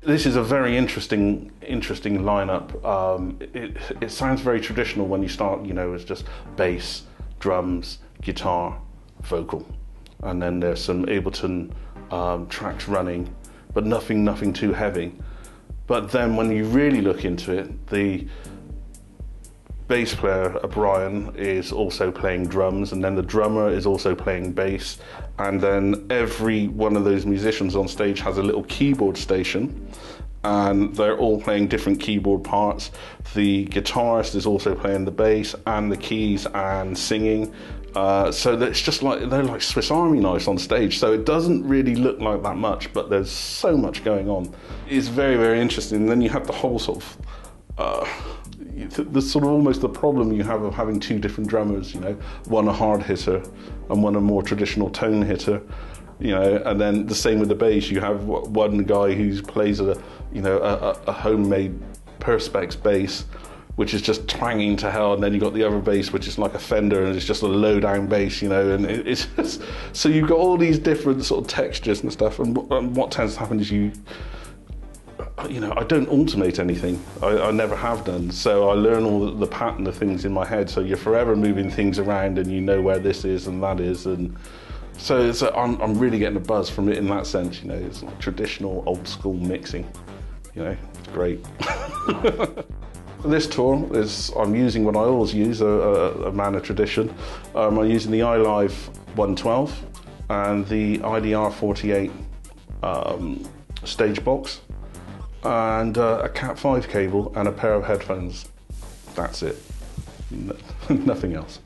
This is a very interesting lineup. It sounds very traditional when you start, you know, it's just bass, drums, guitar, vocal, and then there's some Ableton tracks running, but nothing too heavy. But then when you really look into it, the bass player, Brian, is also playing drums, and then the drummer is also playing bass, and then every one of those musicians on stage has a little keyboard station, and they're all playing different keyboard parts. The guitarist is also playing the bass and the keys and singing. So it's just like, they're like Swiss Army knives on stage. So it doesn't really look like that much, but there's so much going on. It's very interesting. And then you have the whole sort of, the sort of almost the problem you have of having two different drummers, you know, one a hard hitter and one a more traditional tone hitter, you know, and then the same with the bass. You have one guy who plays a homemade Perspex bass, which is just twanging to hell, and then you've got the other bass, which is like a Fender, and it's just a low-down bass, you know, and it's just, so you've got all these different sort of textures and stuff, and what tends to happen is you know, I don't automate anything. I never have done. So I learn all the pattern of things in my head. So you're forever moving things around, and you know where this is and that is, and so I'm really getting a buzz from it in that sense. You know, it's like traditional, old school mixing. You know, it's great. This tour I'm using what I always use, a man of tradition. I'm using the iLive 112 and the IDR 48 stage box, and a Cat 5 cable and a pair of headphones. That's it. Nothing else.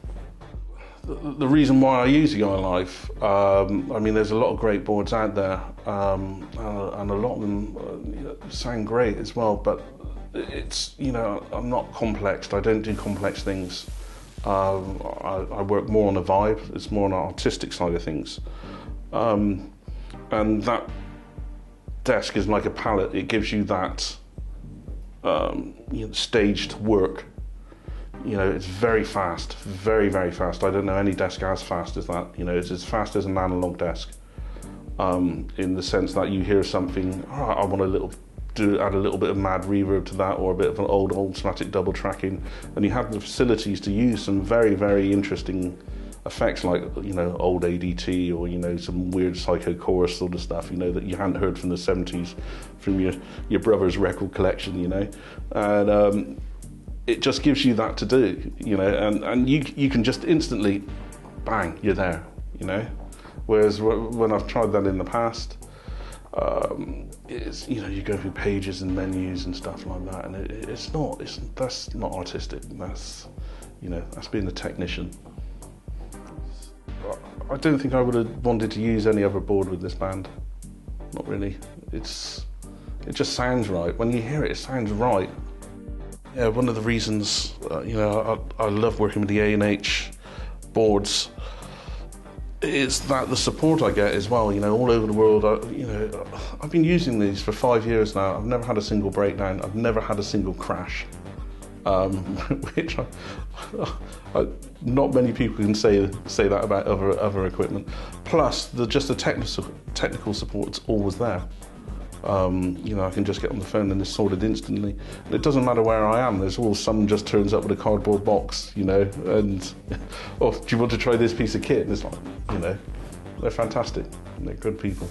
The reason why I use the iLive, I mean, there's a lot of great boards out there, and a lot of them sound great as well, but it's, you know, I'm not complexed. I don't do complex things. I work more on a vibe. It's more on the artistic side of things, and that desk is like a palette. It gives you that you know, stage to work. You know, it's very fast, very fast. I don't know any desk as fast as that. You know, it's as fast as an analog desk, in the sense that you hear something, oh, I want add a little bit of mad reverb to that, or a bit of an old automatic double tracking, and you have the facilities to use some very interesting effects, like, you know, old ADT, or, you know, some weird psycho chorus sort of stuff, you know, that you hadn't heard from the 70s from your brother's record collection, you know, and it just gives you that to do, you know, and you can just instantly, bang, you're there, you know, whereas when I've tried that in the past, it's, you know, you go through pages and menus and stuff like that, and that's not artistic. That's, you know, that's being a technician. I don't think I would have wanted to use any other board with this band. Not really. It just sounds right. When you hear it, it sounds right. Yeah, one of the reasons, you know, I love working with the A&H boards is that the support I get as well, you know, all over the world. You know, I've been using these for 5 years now. I've never had a single breakdown. I've never had a single crash, which not many people can say that about other equipment. Plus, the technical support's always there. You know, I can just get on the phone and it's sorted instantly. And it doesn't matter where I am. There's always someone just turns up with a cardboard box, you know, and, oh, do you want to try this piece of kit? And it's like, you know, they're fantastic. They're good people.